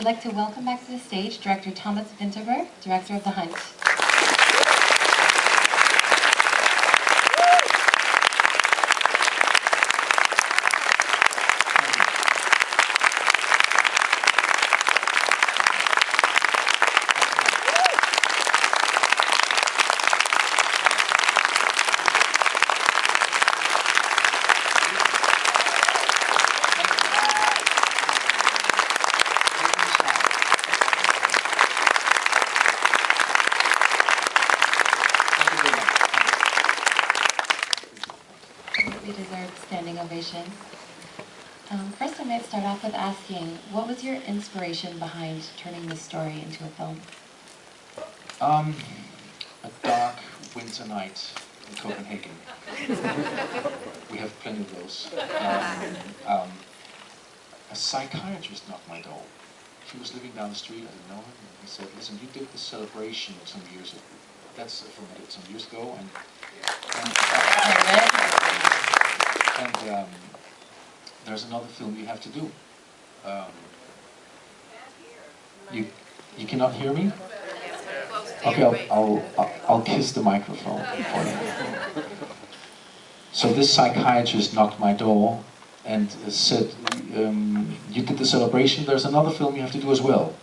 I'd like to welcome back to the stage Director Thomas Vinterberg, Director of The Hunt. Deserved standing ovation. First, I might start off with asking, what was your inspiration behind turning this story into a film? A dark winter night in Copenhagen. We have plenty of those. A psychiatrist knocked my door. He was living down the street, I didn't know him, and he said, listen, you did this celebration some years ago. That's a film I did some years ago, and there's another film you have to do. You cannot hear me? Okay, I'll kiss the microphone for you. So this psychiatrist knocked my door and said, you did the celebration, there's another film you have to do as well.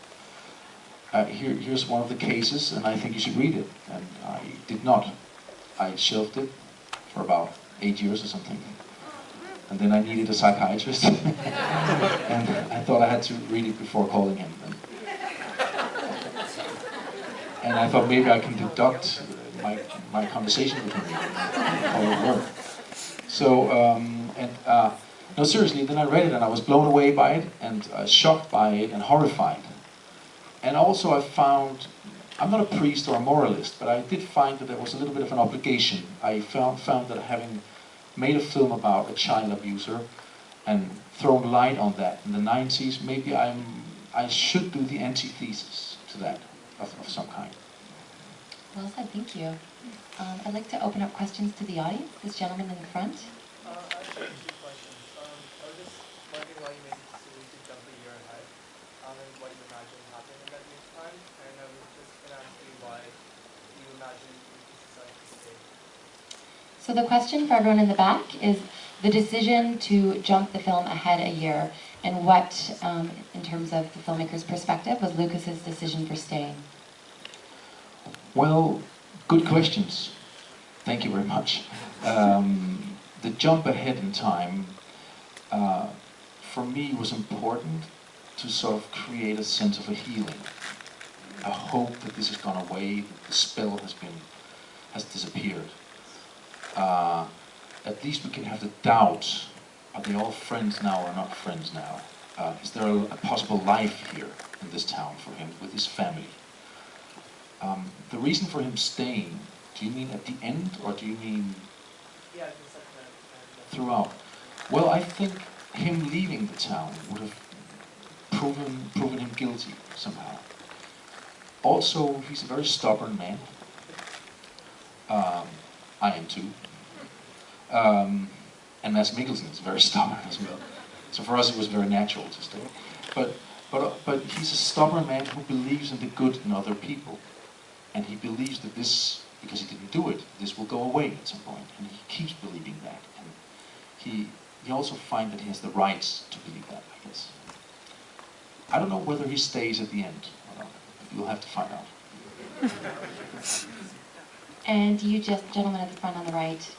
Here's one of the cases, and I think you should read it. And I did not. I shelved it for about 8 years or something. And then I needed a psychiatrist. And I thought I had to read it before calling him. And I thought maybe I can deduct my conversation with him. How it would work. So, no, seriously, then I read it and I was blown away by it, and shocked by it, and horrified. And also I found, I'm not a priest or a moralist, but I did find that there was a little bit of an obligation. I found that having made a film about a child abuser and thrown light on that in the 90s, maybe I should do the antithesis to that of some kind. Well said, thank you. I'd like to open up questions to the audience. This gentleman in the front. I actually have 2 questions. I was just wondering why you made the decision to jump a year ahead, and what you imagined happening in that year's time, and I was just going to ask you why you imagine you decided to stay. So the question for everyone in the back is the decision to jump the film ahead a year, and what, in terms of the filmmaker's perspective, was Lucas's decision for staying? Well, good questions. Thank you very much. The jump ahead in time, for me, was important to sort of create a sense of a healing. A hope that this has gone away, that the spell has disappeared. At least we can have the doubt, are they all friends now or not friends now? Is there a possible life here in this town for him, with his family? The reason for him staying, do you mean at the end, or do you mean throughout? Well, I think him leaving the town would have proven him guilty somehow. Also, he's a very stubborn man. I am too. And Mads Mikkelsen is very stubborn as well. So for us it was very natural to stay. But he's a stubborn man who believes in the good in other people. And he believes that this, because he didn't do it, this will go away at some point. And he keeps believing that. And he also finds that he has the rights to believe that, I guess. I don't know whether he stays at the end or not. You'll have to find out. And you just, gentleman at the front on the right.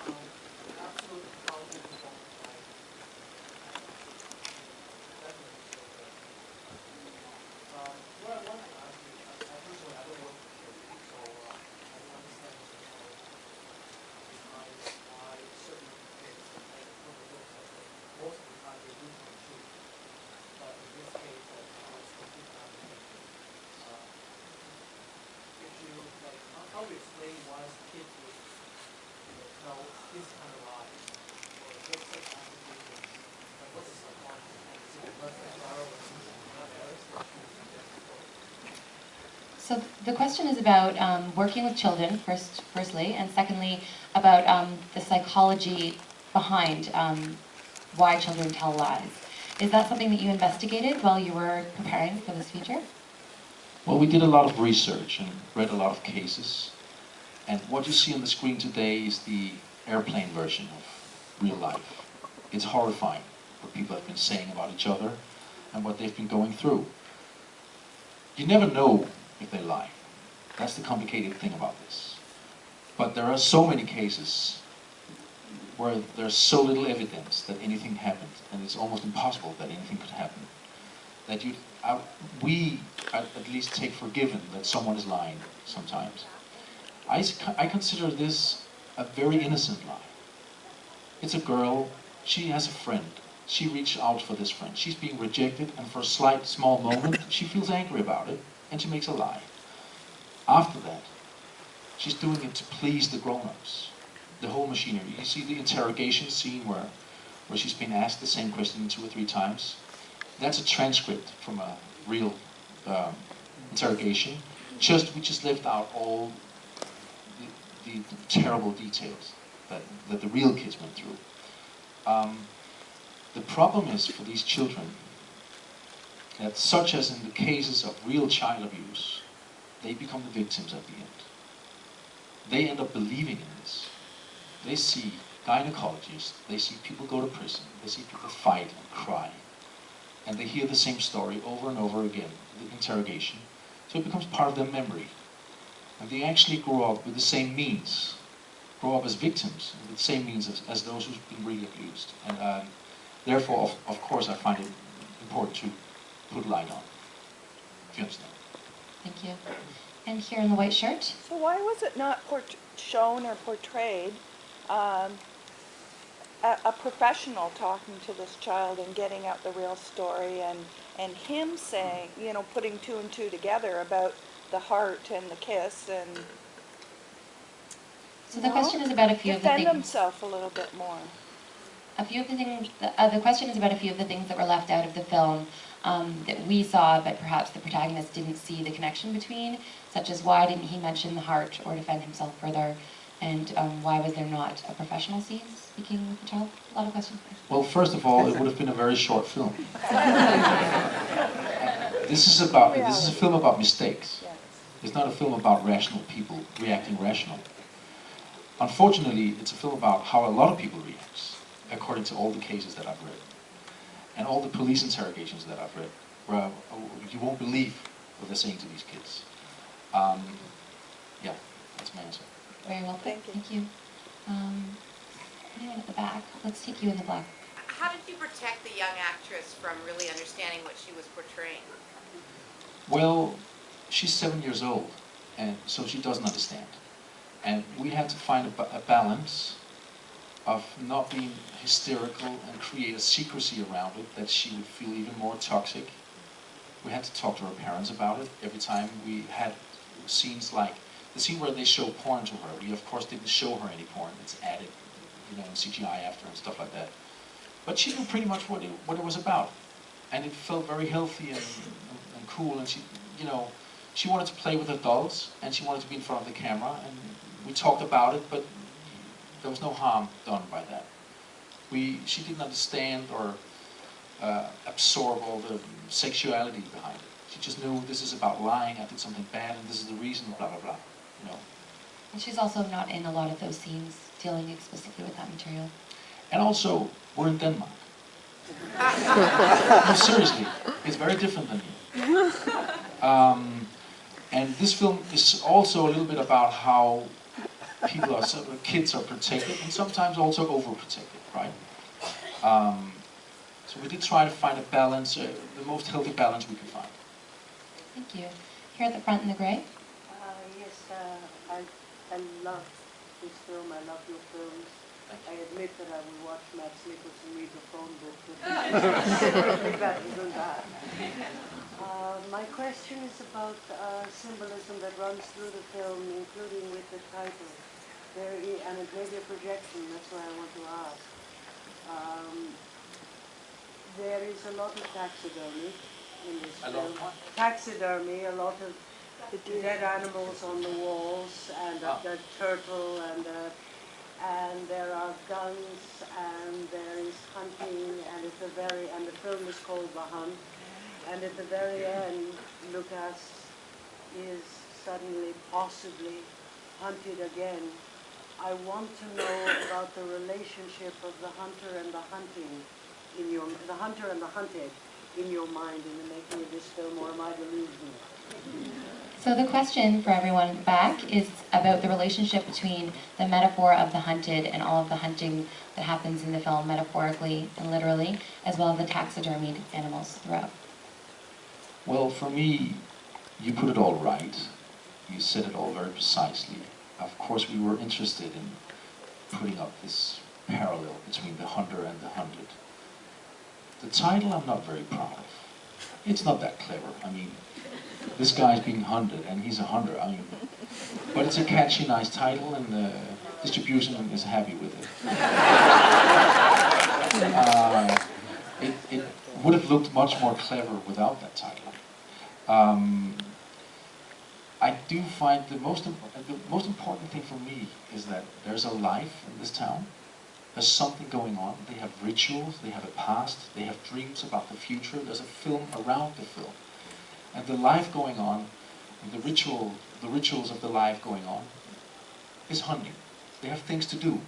How to explain why kids would know this kind of lies, or what's the application, like what's the subconscious? So the question is about working with children, firstly, and secondly, about the psychology behind why children tell lies. Is that something that you investigated while you were preparing for this feature? Well, we did a lot of research and read a lot of cases. And what you see on the screen today is the airplane version of real life. It's horrifying what people have been saying about each other and what they've been going through. You never know if they lie. That's the complicated thing about this. But there are so many cases where there's so little evidence that anything happened, and it's almost impossible that anything could happen, that we at least take for given that someone is lying sometimes. I consider this a very innocent lie. It's a girl, she has a friend. She reached out for this friend. She's being rejected, and for a slight, small moment, she feels angry about it, and she makes a lie. After that, she's doing it to please the grown-ups. The whole machinery. You see the interrogation scene where she's been asked the same question 2 or 3 times. That's a transcript from a real interrogation. We just left out all the terrible details that the real kids went through. The problem is for these children that, such as in the cases of real child abuse, they become the victims at the end. They end up believing in this. They see gynecologists, they see people go to prison, they see people fight and cry, and they hear the same story over and over again, the interrogation. So it becomes part of their memory. And they actually grow up with the same means, grow up as victims with the same means as those who've been really abused. And therefore, of course, I find it important to put light on, if you understand. Thank you. And here in the white shirt? So why was it not shown or portrayed a professional talking to this child and getting out the real story, and him saying, you know, putting 2 and 2 together about the heart and the kiss, and So the question is about a few of the defend things. himself a little bit more. A few of the things. The question is about a few of the things that were left out of the film that we saw, but perhaps the protagonist didn't see the connection between, such as why didn't he mention the heart or defend himself further, and why was there not a professional scene speaking with the child? A lot of questions. Well, first of all, it would have been a very short film. This is a film about mistakes. It's not a film about rational people reacting rational. Unfortunately, it's a film about how a lot of people react, according to all the cases that I've read, and all the police interrogations that I've read, where you won't believe what they're saying to these kids. Yeah, that's my answer. Very well. Thank you. Thank you. Anyone at the back? Let's take you in the black. How did you protect the young actress from really understanding what she was portraying? Well, she's 7 years old, and so she doesn't understand. And we had to find a balance of not being hysterical and create a secrecy around it that she would feel even more toxic. We had to talk to her parents about it every time we had scenes like the scene where they show porn to her. We of course didn't show her any porn. It's added, you know, in CGI after and stuff like that. But she knew pretty much what it was about, and it felt very healthy and cool. And she, you know, she wanted to play with adults, and she wanted to be in front of the camera. And we talked about it, but there was no harm done by that. She didn't understand or absorb all the sexuality behind it. She just knew this is about lying, I did something bad, and this is the reason, blah, blah, blah, you know. And she's also not in a lot of those scenes dealing explicitly with that material. And also, we're in Denmark. No, seriously, it's very different than here. And this film is also a little bit about how kids are protected, and sometimes also overprotected, right? So we did try to find a balance, the most healthy balance we could find. Thank you. Here at the front in the gray. Yes, I love this film. I love your films. I admit that I will watch Max Nicholson read the phone book, but that isn't that. My question is about symbolism that runs through the film, including with the title. And it may be a projection, that's why I want to ask. There is a lot of taxidermy in this film. Taxidermy, a lot of dead animals on the walls, and a turtle, and and there are guns, and there is hunting, and the film is called The Hunt, and at the very end, Lucas is suddenly, possibly, hunted again. I want to know about the relationship of the hunter and the hunting the hunter and the hunted in your mind in the making of this film, or am I delusional? So the question for everyone back is about the relationship between the metaphor of the hunted and all of the hunting that happens in the film, metaphorically and literally, as well as the taxidermied animals throughout. Well, for me, you put it all right. You said it all very precisely. Of course, we were interested in putting up this parallel between the hunter and the hunted. The title I'm not very proud of. It's not that clever. I mean, this guy's being hunted and he's a hunter. I mean, but it's a catchy, nice title, and the distribution is happy with it. It would have looked much more clever without that title. I do find the most important thing for me is that there's a life in this town. There's something going on. They have rituals, they have a past, they have dreams about the future. There's a film around the film. And the life going on, and the rituals of the life going on, is hunting. They have things to do.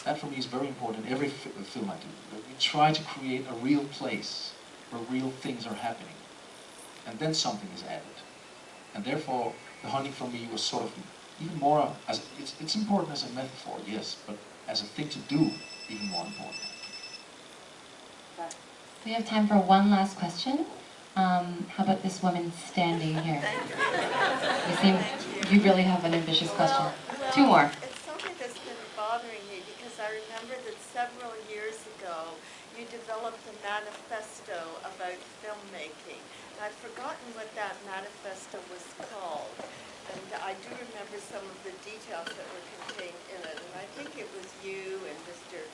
That for me is very important in every film I do. We try to create a real place where real things are happening. And then something is added. And therefore, the hunting for me was sort of even more, it's important as a metaphor, yes, but as a thing to do, even more important. We have time for one last question. How about this woman standing here? You really have an ambitious question. Well, Two more. It's something that's been bothering me because I remember that several years ago you developed a manifesto about filmmaking. And I've forgotten what that manifesto was called. And I do remember some of the details that were contained in it. And I think it was you and Mr.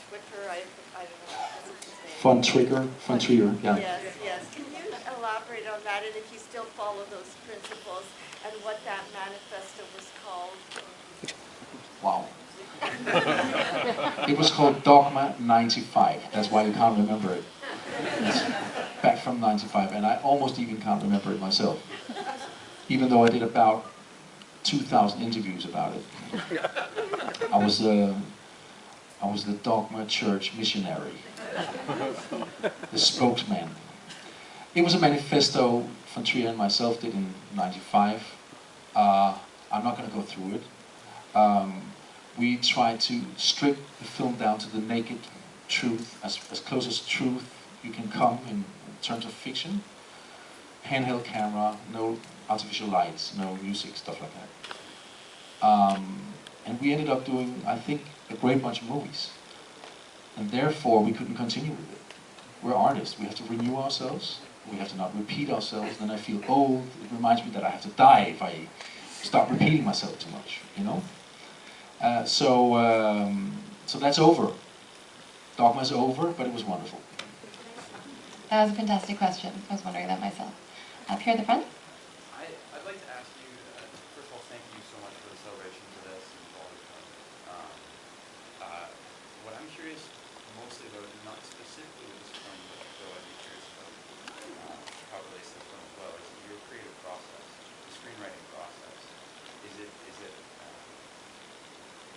Twitter, I don't know what's his name. Von Trier, yeah. Yes. Can you elaborate on that, and if you still follow those principles, and what that manifesto was called? Wow. It was called Dogma 95. That's why you can't remember it. It's back from 95, and I almost even can't remember it myself. Even though I did about 2,000 interviews about it. I was the Dogma Church missionary, the spokesman. It was a manifesto Von Trier and myself did in '95. I'm not going to go through it. We tried to strip the film down to the naked truth, as close as truth you can come in terms of fiction. Handheld camera, no artificial lights, no music, stuff like that. And we ended up doing, I think, a great bunch of movies. And therefore, we couldn't continue with it. We're artists. We have to renew ourselves. We have to not repeat ourselves. Then I feel old. It reminds me that I have to die if I start repeating myself too much, you know? So that's over. Dogma's over, but it was wonderful. That was a fantastic question. I was wondering that myself. Up here at the front. I'd like to ask you, first of all, thank you so much for the celebration of this and for all you've done. What I'm curious mostly about, not specifically with this film, but though I'd be curious about how it relates to the film as well, is your creative process, the screenwriting process. Is it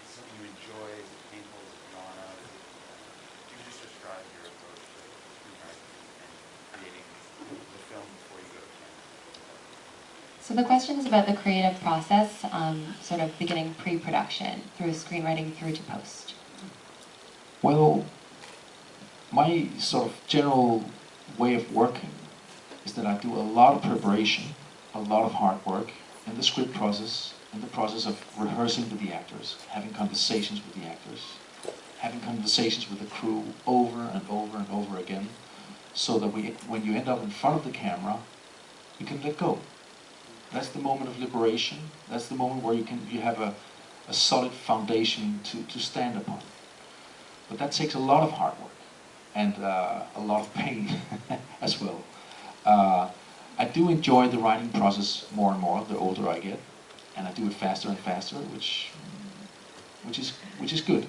something you enjoy? Is it painful? Is it drama? Do you just describe your approach to screenwriting and creating the film before you go to camera? So the question is about the creative process, sort of beginning pre-production, through screenwriting through to post. Well, my sort of general way of working is that I do a lot of preparation, a lot of hard work in the script process, in the process of rehearsing with the actors, having conversations with the actors, having conversations with the crew over and over and over again, so that when you end up in front of the camera, you can let go. That's the moment of liberation. That's the moment where you have a solid foundation to stand upon. But that takes a lot of hard work and a lot of pain as well. I do enjoy the writing process more and more the older I get, and I do it faster and faster, which which is good.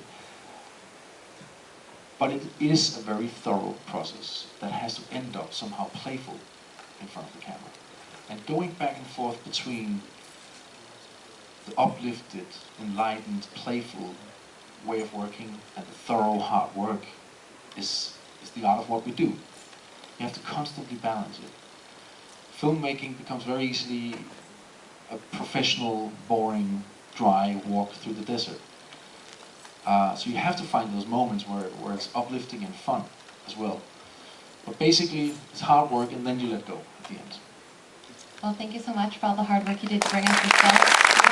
But it is a very thorough process that has to end up somehow playful in front of the camera. And going back and forth between the uplifted, enlightened, playful way of working and the thorough hard work is the art of what we do. You have to constantly balance it. Filmmaking becomes very easily a professional, boring, dry walk through the desert. So you have to find those moments where it's uplifting and fun as well. But basically, it's hard work and then you let go at the end. Well, thank you so much for all the hard work you did to bring us this film.